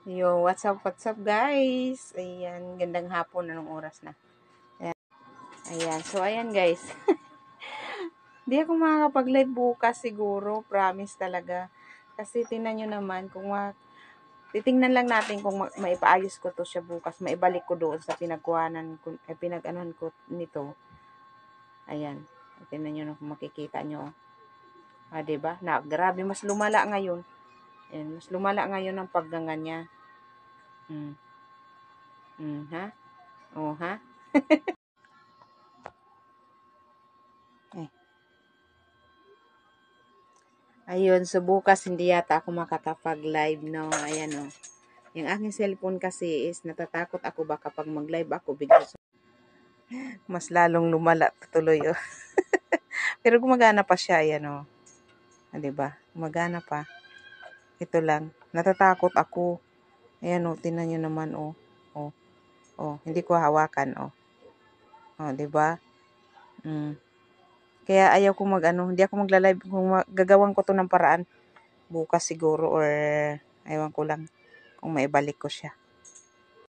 Yo, what's up guys? Ayan, gandang hapon, anong oras na? Ayan, so ayan guys. Di ako makakapag-live bukas siguro, promise talaga. Kasi tingnan nyo naman, titingnan lang natin kung maipaayos ko to siya bukas, maibalik ko doon sa pinagkuhanan ko, pinag-anuhan ko nito. Ayan, tingnan nyo na kung makikita nyo. Diba? Grabe, mas lumala ngayon. Ayan, mas lumala ngayon ang paggangan niya. Ha? Oh, ha? Eh. Ayun, so bukas hindi yata ako makakapag-live, no? Ayan, oh. Yung aking cellphone kasi is natatakot ako baka pag mag-live ako bigla mas lalong lumala tuloy, oh. Pero gumagana pa siya, ayan, oh. 'Di ba? Gumagana pa. Ito lang, natatakot ako. Ayan, oh, tingnan niyo naman, oh. Oh. Oh, hindi ko hawakan, oh. Oh, 'di ba? Kaya ayaw ko hindi ako magla-live kung gagawan ko to ng paraan bukas siguro or ewan ko lang kung maibalik ko siya.